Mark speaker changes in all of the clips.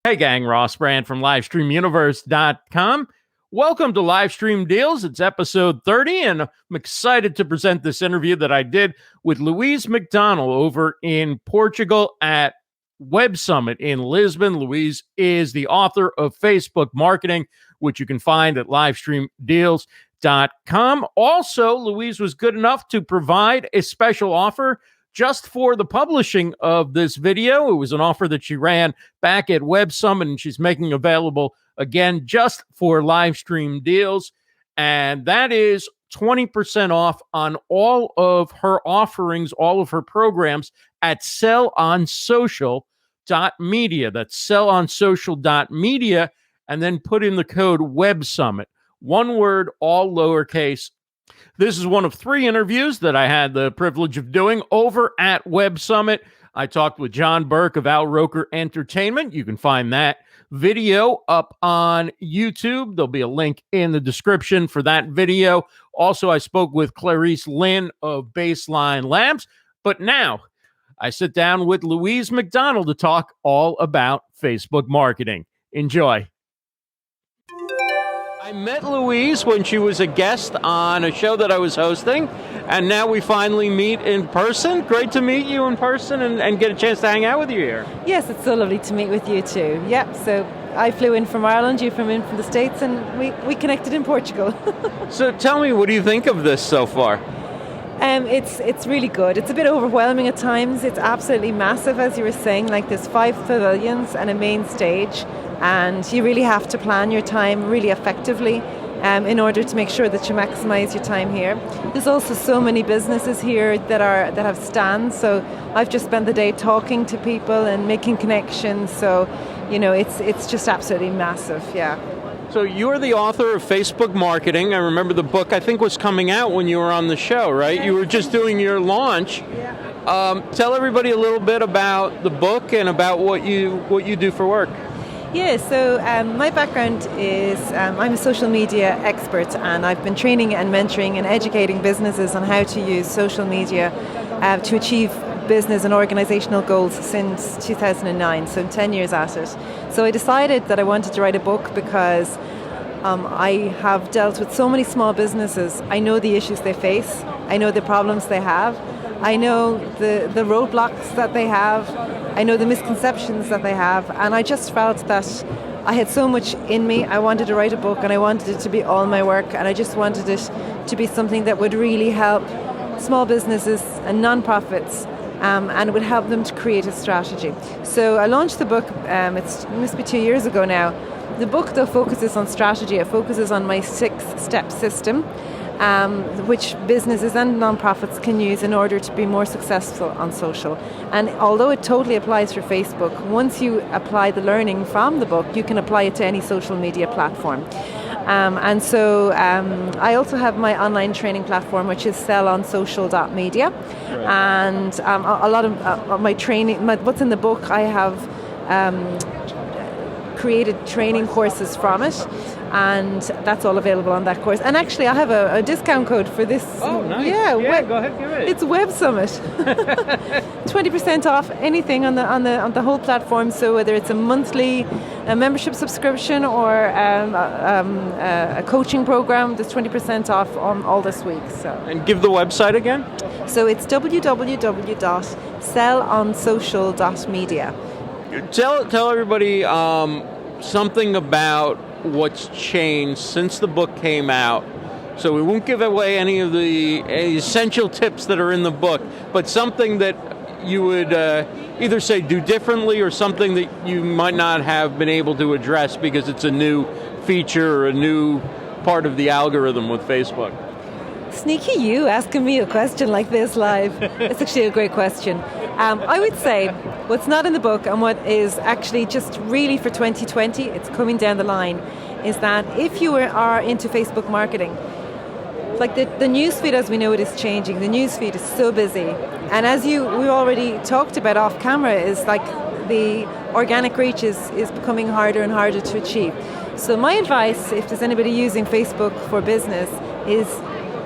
Speaker 1: Hey gang, Ross Brand from LivestreamUniverse.com. Welcome to Livestream Deals. It's episode 30, and I'm excited to present this interview that I did with Louise McDonald over in Portugal at Web Summit in Lisbon. Louise is the author of Facebook Marketing, which you can find at livestreamdeals.com. Also, Louise was good enough to provide a special offer just for the publishing of this video. It was an offer that she ran back at Web Summit, and she's making available again just for Livestream Deals. And that is 20% off on all of her offerings, all of her programs at sellonsocial.media. That's sellonsocial.media, and then put in the code WebSummit. One word, all lowercase. This is one of 3 interviews that I had the privilege of doing over at Web Summit. I talked with John Burke of Al Roker Entertainment. You can find that video up on YouTube. There'll be a link in the description for that video. Also, I spoke with Clarice Lynn of Baseline Labs. But now, I sit down with Louise McDonald to talk all about Facebook marketing. Enjoy. I met Louise when she was a guest on a show that I was hosting, and now we finally meet in person. Great to meet you in person and get a chance to hang out with you here.
Speaker 2: Yes, it's so lovely to meet with you too. Yep, so I flew in from Ireland, you flew in from the States, and we connected in Portugal.
Speaker 1: So tell me, what do you think of this so far?
Speaker 2: It's really good. It's a bit overwhelming at times. It's absolutely massive, as you were saying. Like, there's 5 pavilions and a main stage, and you really have to plan your time really effectively in order to make sure that you maximize your time here. There's also so many businesses here that have stands. So I've just spent the day talking to people and making connections. So, you know, it's just absolutely massive. Yeah.
Speaker 1: So you're the author of Facebook Marketing. I remember the book, I think, was coming out when you were on the show, right? You were just doing your launch.
Speaker 2: Yeah.
Speaker 1: Tell everybody a little bit about the book and about what you do for work.
Speaker 2: Yeah, so my background is I'm a social media expert, and I've been training and mentoring and educating businesses on how to use social media to achieve business and organizational goals since 2009, so 10 years at it. So I decided that I wanted to write a book because I have dealt with so many small businesses. I know the issues they face, I know the problems they have, I know the roadblocks that they have, I know the misconceptions that they have, and I just felt that I had so much in me. I wanted to write a book, and I wanted it to be all my work, and I just wanted it to be something that would really help small businesses and non-profits, and would help them to create a strategy. So I launched the book, it must be 2 years ago now. The book, though, focuses on strategy. It focuses on my 6-step system, which businesses and non-profits can use in order to be more successful on social. And although it totally applies for Facebook, once you apply the learning from the book, you can apply it to any social media platform. And so I also have my online training platform, which is sellonsocial.media. Right. And a lot of my training, what's in the book, I have created training courses from it, and that's all available on that course. And actually, I have a discount code for this.
Speaker 1: Oh, nice.
Speaker 2: Yeah,
Speaker 1: go ahead, give it.
Speaker 2: It's Web Summit. 20% off anything on the whole platform. So whether it's a monthly membership subscription or a coaching program, there's 20% off on all this week. So.
Speaker 1: And give the website again.
Speaker 2: So it's www.sellonsocial.media.
Speaker 1: Tell everybody something about what's changed since the book came out. So we won't give away any of the essential tips that are in the book, but something that you would either say do differently, or something that you might not have been able to address because it's a new feature or a new part of the algorithm with Facebook.
Speaker 2: Sneaky you asking me a question like this live. It's actually a great question. I would say what's not in the book and what is actually just really for 2020, it's coming down the line, is that if you are into Facebook marketing, like the newsfeed as we know it is changing. The newsfeed is so busy. And as we already talked about off camera, is like the organic reach is becoming harder and harder to achieve. So my advice, if there's anybody using Facebook for business, is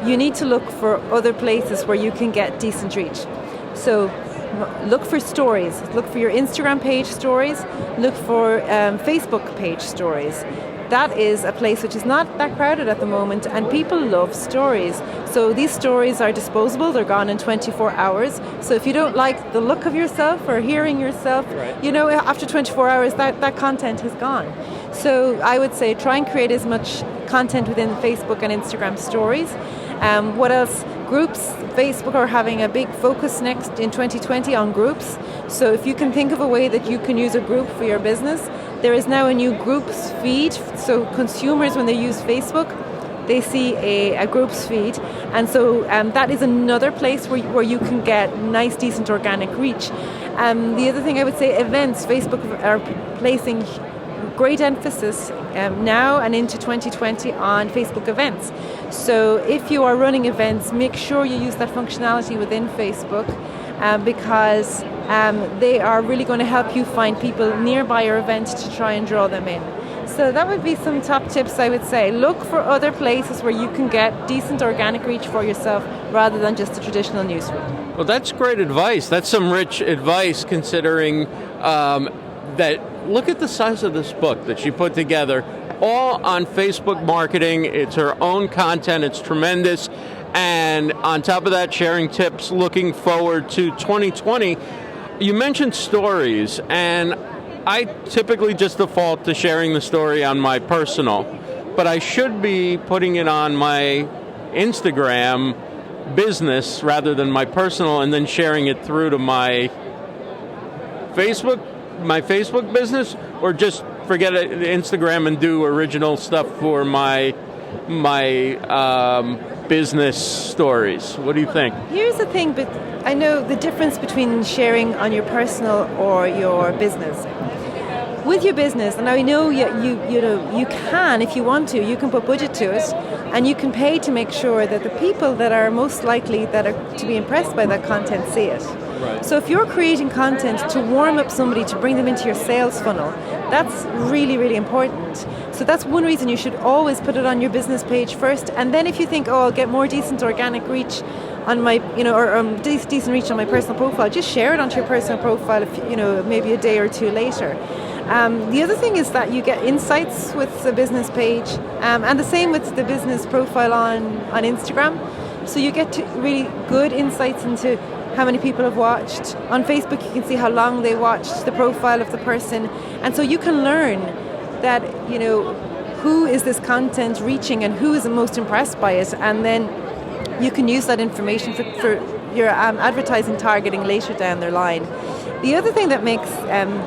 Speaker 2: you need to look for other places where you can get decent reach. So look for stories. Look for your Instagram page stories. Look for Facebook page stories. That is a place which is not that crowded at the moment, and people love stories. So these stories are disposable, they're gone in 24 hours. So if you don't like the look of yourself or hearing yourself, after 24 hours that content is gone. So I would say try and create as much content within Facebook and Instagram stories. What else? Groups. Facebook are having a big focus next in 2020 on groups. So if you can think of a way that you can use a group for your business, there is now a new groups feed. So consumers, when they use Facebook, they see a groups feed. And so that is another place where you can get nice, decent organic reach. The other thing I would say, events. Facebook are placing great emphasis now and into 2020 on Facebook events. So if you are running events, make sure you use that functionality within Facebook because they are really going to help you find people nearby your event to try and draw them in. So that would be some top tips I would say. Look for other places where you can get decent organic reach for yourself rather than just the traditional newsfeed.
Speaker 1: Well, that's great advice. That's some rich advice considering that. Look at the size of this book that she put together, all on Facebook marketing. It's her own content. It's tremendous. And on top of that, sharing tips looking forward to 2020. You mentioned stories, and I typically just default to sharing the story on my personal, but I should be putting it on my Instagram business rather than my personal, and then sharing it through to my Facebook business, or just forget it, Instagram, and do original stuff for my business stories. What do you think? Here's
Speaker 2: the thing, but I know the difference between sharing on your personal or your business. With your business, and I know you can, if you want to, you can put budget to it, and you can pay to make sure that the people that are most likely to be impressed by that content see it. Right. So if you're creating content to warm up somebody, to bring them into your sales funnel, that's really, really important. So that's one reason you should always put it on your business page first. And then if you think, I'll get more decent organic reach on my, or decent reach on my personal profile, just share it onto your personal profile, maybe a day or two later. The other thing is that you get insights with the business page, and the same with the business profile on Instagram. So you get to really good insights into how many people have watched. On Facebook, you can see how long they watched the profile of the person. And so you can learn that, who is this content reaching and who is the most impressed by it. And then you can use that information for your advertising targeting later down the line. The other thing that makes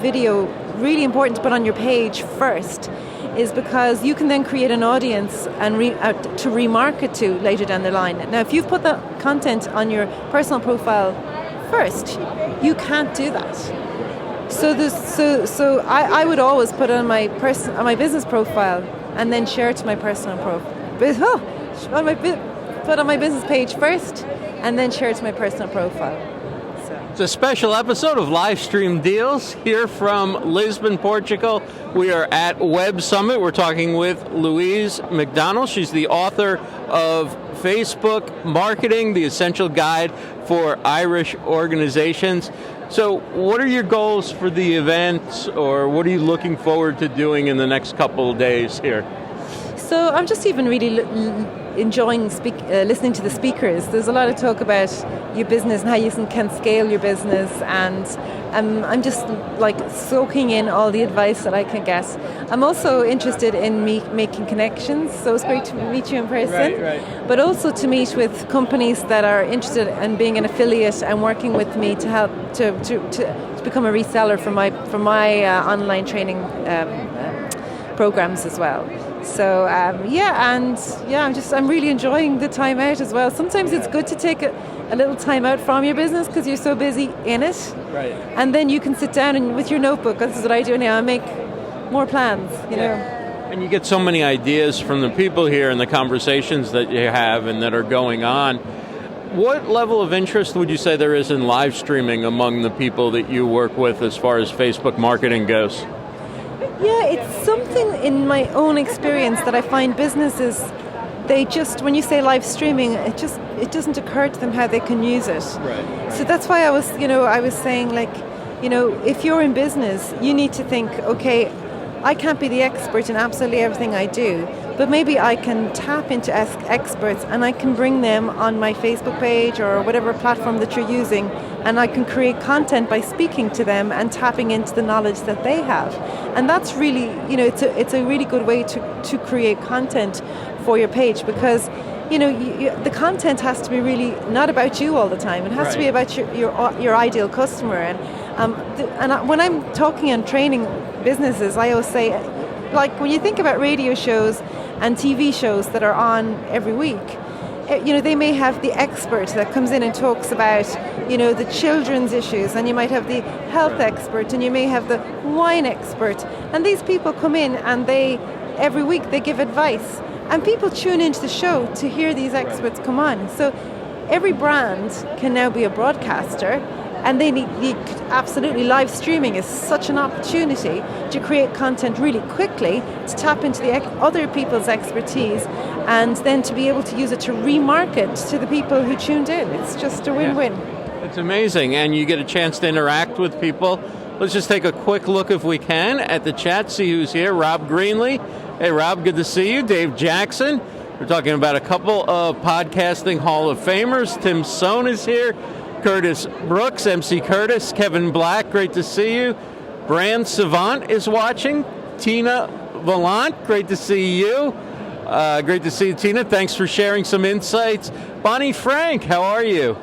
Speaker 2: video really important to put on your page first is because you can then create an audience and to remarket to later down the line. Now, if you've put the content on your personal profile first, you can't do that. So I would always put it on my business profile and then share it to my personal profile. Put on my business page first and then share it to my personal profile. It's
Speaker 1: a special episode of Livestream Deals here from Lisbon, Portugal. We are at Web Summit. We're talking with Louise McDonald. She's the author of Facebook Marketing, the Essential Guide for Irish Organizations. So what are your goals for the event, or what are you looking forward to doing in the next couple of days here?
Speaker 2: So I'm just even really enjoying listening to the speakers. There's a lot of talk about your business and how you can scale your business, and I'm just like soaking in all the advice that I can get. I'm also interested in making connections, so it's great to meet you in person, right. But also to meet with companies that are interested in being an affiliate and working with me to help to become a reseller for my online training programs as well. So I'm really enjoying the time out as well. Sometimes it's good to take a little time out from your business because you're so busy in it. Right. And then you can sit down and with your notebook, this is what I do now, I make more plans, you know.
Speaker 1: And you get so many ideas from the people here and the conversations that you have and that are going on. What level of interest would you say there is in live streaming among the people that you work with as far as Facebook marketing goes?
Speaker 2: Yeah, it's something in my own experience that I find businesses they just, when you say live streaming, it doesn't occur to them how they can use it.
Speaker 1: Right.
Speaker 2: So that's why I was saying, like, if you're in business, you need to think, okay, I can't be the expert in absolutely everything I do, but maybe I can tap into experts and I can bring them on my Facebook page or whatever platform that you're using, and I can create content by speaking to them and tapping into the knowledge that they have. And that's really, it's a really good way to create content for your page, because the content has to be really not about you all the time. It has to be about your ideal customer. And when I'm talking and training businesses, I always say, like, when you think about radio shows and TV shows that are on every week, they may have the expert that comes in and talks about, the children's issues, and you might have the health expert, and you may have the wine expert. And these people come in and every week they give advice. And people tune into the show to hear these experts come on. So every brand can now be a broadcaster, and they need absolutely, live streaming is such an opportunity to create content really quickly, to tap into the other people's expertise, and then to be able to use it to remarket to the people who tuned in. It's just a win-win.
Speaker 1: It's amazing, and you get a chance to interact with people. Let's just take a quick look, if we can, at the chat, see who's here. Rob Greenlee. Hey, Rob, good to see you. Dave Jackson. We're talking about a couple of podcasting Hall of Famers. Tim Sohn is here. Curtis Brooks, MC Curtis. Kevin Black, great to see you. Brand Savant is watching. Tina Vallant, great to see you. Great to see you, Tina. Thanks for sharing some insights. Bonnie Frank, how are you?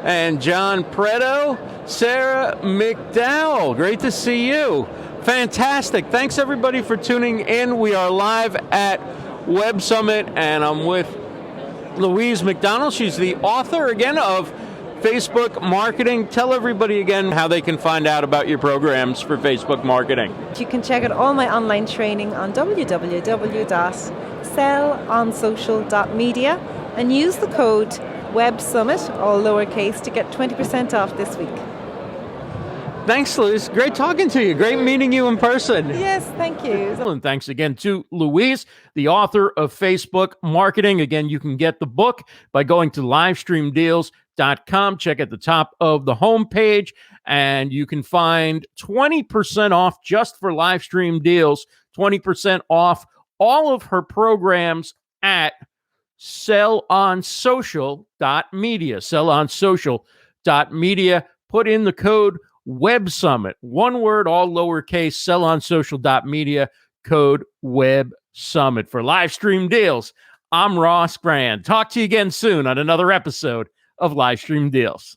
Speaker 1: And John Preto. Sarah McDowell, great to see you. Fantastic. Thanks, everybody, for tuning in. We are live at Web Summit, and I'm with Louise McDonald. She's the author, again, of Facebook Marketing. Tell everybody again how they can find out about your programs for Facebook marketing.
Speaker 2: You can check out all my online training on www.sellonsocial.media and use the code WebSummit, all lowercase, to get 20% off this week.
Speaker 1: Thanks, Louise. Great talking to you. Great meeting you in person.
Speaker 2: Yes, thank you.
Speaker 1: And thanks again to Louise, the author of Facebook Marketing. Again, you can get the book by going to livestreamdeals.com. Check at the top of the homepage, and you can find 20% off just for Livestream Deals, 20% off all of her programs at sellonsocial.media. Sellonsocial.media. Put in the code Web Summit. One word, all lowercase, sellonsocial.media, code Web Summit. For Livestream Deals, I'm Ross Brand. Talk to you again soon on another episode of Livestream Deals.